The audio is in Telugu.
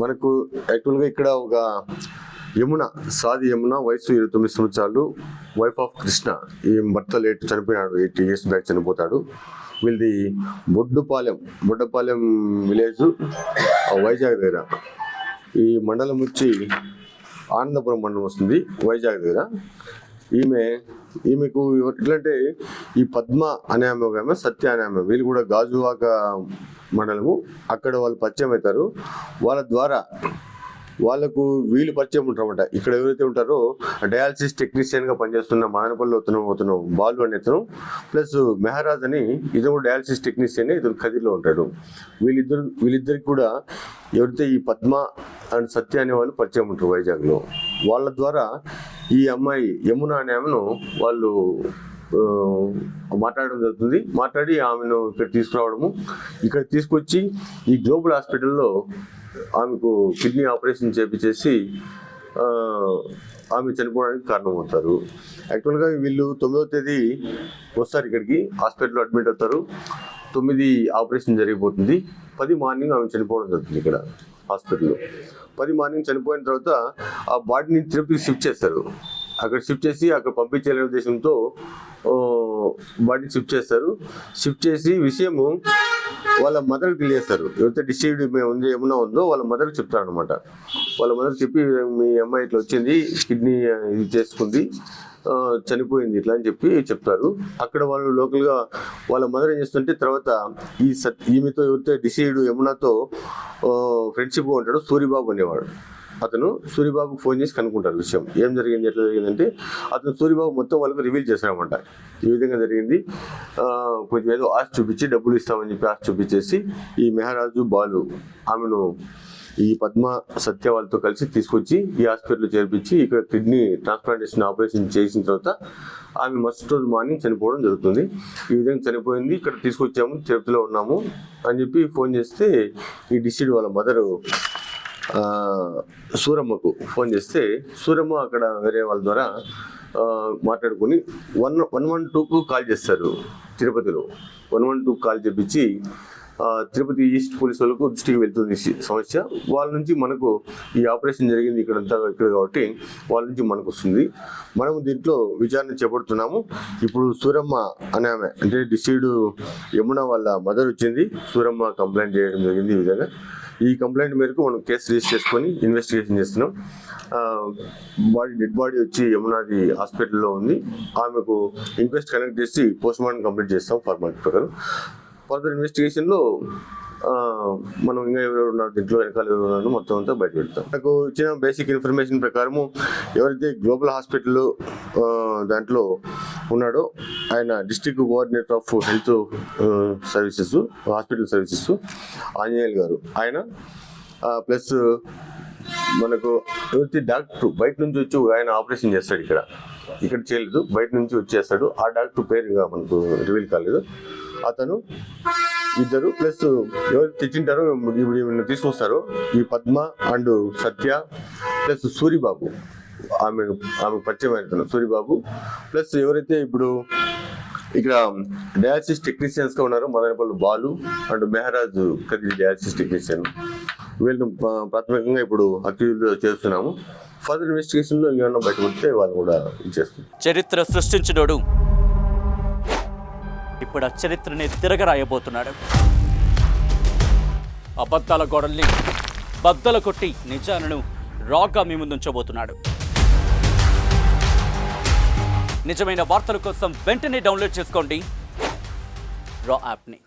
మనకు యాక్చువల్గా ఇక్కడ ఒక యమున, సాది యమున, వయసు 29 సంవత్సరాలు, వైఫ్ ఆఫ్ కృష్ణ. ఈ భర్త లేట్ చనిపోయినాడు, 8 years బ్యాక్ చనిపోతాడు. వీళ్ళది బొడ్డపాలెం విలేజ్, వైజాగ్ దగ్గర. ఈ మండలం వచ్చి ఆనందపురం మండలం వస్తుంది, వైజాగ్ దగ్గర. ఈమెకు ఎట్లంటే ఈ పద్మ అనే ఆమె, సత్య అనే ఆమె, వీళ్ళు కూడా గాజువాక మండలము. అక్కడ వాళ్ళు పరిచయం అవుతారు. వాళ్ళ ద్వారా వాళ్ళకు వీళ్ళు పరిచయం ఉంటారన్నమాట. ఇక్కడ ఎవరైతే ఉంటారో డయాలసిస్ టెక్నీషియన్గా పనిచేస్తున్న మదనపల్లి అతను బాలు అనే అతను, ప్లస్ మెహరాజ్ అని ఇతను కూడా డయాలసిస్ టెక్నీషియన్, ఇతను ఖదీర్లో ఉంటాడు. వీళ్ళిద్దరికి కూడా ఎవరైతే ఈ పద్మ అండ్ సత్య అనే వాళ్ళు పరిచయం ఉంటారు వైజాగ్లో. వాళ్ళ ద్వారా ఈ అమ్మాయి యమున అనే ఆమెను వాళ్ళు మాట్లాడడం జరుగుతుంది. మాట్లాడి ఆమెను ఇక్కడ తీసుకురావడము, ఇక్కడ తీసుకొచ్చి ఈ గ్లోబల్ హాస్పిటల్లో ఆమెకు కిడ్నీ ఆపరేషన్ చేపించేసి ఆమె చనిపోవడానికి కారణమవుతారు. యాక్చువల్గా వీళ్ళు 9వ తేదీ వస్తారు, ఇక్కడికి హాస్పిటల్లో అడ్మిట్ అవుతారు. 9 ఆపరేషన్ జరిగిపోతుంది. 10 మార్నింగ్ ఆమె చనిపోవడం జరుగుతుంది ఇక్కడ హాస్పిటల్లో. 10 మార్నింగ్ చనిపోయిన తర్వాత ఆ బాడీని తిరుపతికి షిఫ్ట్ చేస్తారు. అక్కడ షిఫ్ట్ చేసి అక్కడ పంపించాలనే ఉద్దేశంతో బాడీని షిఫ్ట్ చేసి విషయము వాళ్ళ మదర్కి తెలియజేస్తారు. ఎవరైతే డిసైడ్ ఏమన్నా ఉందో వాళ్ళ మదర్కి చెప్తారనమాట. వాళ్ళ మదర్కి చెప్పి మీ అమ్మాయి ఇట్లా వచ్చింది, కిడ్నీ ఇది చేసుకుంది, చనిపోయింది ఇట్లా అని చెప్తారు. అక్కడ వాళ్ళు లోకల్గా వాళ్ళ మదర్ ఏం చేస్తుంటే తర్వాత ఈమెతో ఎవరైతే డిసైడ్ యమునాతో ఫ్రెండ్షిప్గా ఉంటాడో సూరిబాబు అనేవాడు, అతను సూరిబాబుకి ఫోన్ చేసి కనుక్కుంటారు విషయం ఏం జరిగింది, ఎట్లా జరిగిందంటే అతను సూరిబాబు మొత్తం వాళ్ళకి రివీల్ చేశారనమాట. ఈ విధంగా జరిగింది, కొంచెం ఏదో ఆస్తి చూపించి డబ్బులు ఇస్తామని చెప్పి ఆస్తి చూపించేసి ఈ మెహరాజు, బాలు ఆమెను ఈ పద్మ, సత్య వాళ్ళతో కలిసి తీసుకొచ్చి ఈ హాస్పిటల్లో చేర్పించి ఇక్కడ కిడ్నీ ట్రాన్స్ప్లాంటేషన్ ఆపరేషన్ చేసిన తర్వాత ఆమె మరుసటి రోజు మార్నింగ్ చనిపోవడం జరుగుతుంది. ఈ విధంగా చనిపోయింది, ఇక్కడ తీసుకొచ్చాము, తిరుపతిలో ఉన్నాము అని చెప్పి ఫోన్ చేస్తే ఈ డిసైడ్ వాళ్ళ మదరు సూరమ్మకు ఫోన్ చేస్తే సూరమ్మ అక్కడ వేరే వాళ్ళ ద్వారా మాట్లాడుకుని 112కు కాల్ చేస్తారు. తిరుపతిలో 112 కాల్ చేపించి తిరుపతి ఈస్ట్ పోలీసు వాళ్ళకు దృష్టికి వెళ్తుంది సమస్య. వాళ్ళ నుంచి మనకు ఈ ఆపరేషన్ జరిగింది ఇక్కడ కాబట్టి వాళ్ళ నుంచి మనకు వస్తుంది. మనము దీంట్లో విచారణ చేపడుతున్నాము. ఇప్పుడు సూరమ్మ అనే ఆమె, అంటే డిసైడ్ యమున వాళ్ళ మదర్ వచ్చింది, సూరమ్మ కంప్లైంట్ చేయడం జరిగింది. ఈ విధంగా ఈ కంప్లైంట్ మేరకు మనం కేసు రిజిస్టర్ చేసుకొని ఇన్వెస్టిగేషన్ చేస్తున్నాం. డెడ్ బాడీ వచ్చి యమునాది హాస్పిటల్లో ఉంది. ఆమెకు ఇంక్వెస్ట్ కనెక్ట్ చేసి పోస్ట్ మార్టం కంప్లీట్ చేస్తాం ఫార్మాలిటీ ప్రకారం. ఫర్దర్ ఇన్వెస్టిగేషన్లో మనం ఇంకా ఎవరెవరు ఉన్నారు, దీంట్లో వెనకాల ఎవరు ఉన్నారో మొత్తం అంతా బయట పెడతాం. నాకు ఇచ్చిన బేసిక్ ఇన్ఫర్మేషన్ ప్రకారము ఎవరైతే గ్లోబల్ హాస్పిటల్ దాంట్లో ఉన్నాడో ఆయన district coordinator of health services, hospital services Anjaneyulu గారు ఆయన, ప్లస్ మనకు ఎవరైతే డాక్టర్ బయట నుంచి వచ్చి ఆయన ఆపరేషన్ చేస్తాడు, ఇక్కడ చేయలేదు, బయట నుంచి వచ్చేస్తాడు. ఆ డాక్టర్ పేరుగా మనకు రివీల్ కాలేదు. అతను ఇద్దరు, ప్లస్ ఎవరు తెచ్చింటారో ఇప్పుడు తీసుకొస్తారో ఈ Padma and Satya, plus Suribabu, ఆమె పరిచయం అవుతున్న సూరిబాబు, ప్లస్ ఎవరైతే ఇప్పుడు ఇక్కడ డయాలసిస్ టెక్నీషియన్స్గా ఉన్నారో Madanapalle Balu and Mehraj Khadeer dialysis technician, వీళ్ళని ప్రాథమికంగా ఇప్పుడు అక్యూజ్లో చేస్తున్నాము. ఫర్దర్ ఇన్వెస్టిగేషన్లో ఇంకేమన్నా బయటపడితే వాళ్ళు కూడా ఇచ్చేస్తారు. చరిత్ర సృష్టించినోడు ఇప్పుడు ఆ చరిత్రని తిరగరాయబోతున్నాడు. అబద్ధాల గోడల్ని బద్దలు కొట్టి నిజాలను రాగా మీ ముందుంచబోతున్నాడు. నిజమైన వార్తల కోసం వెంటనే డౌన్లోడ్ చేసుకోండి రా యాప్ని.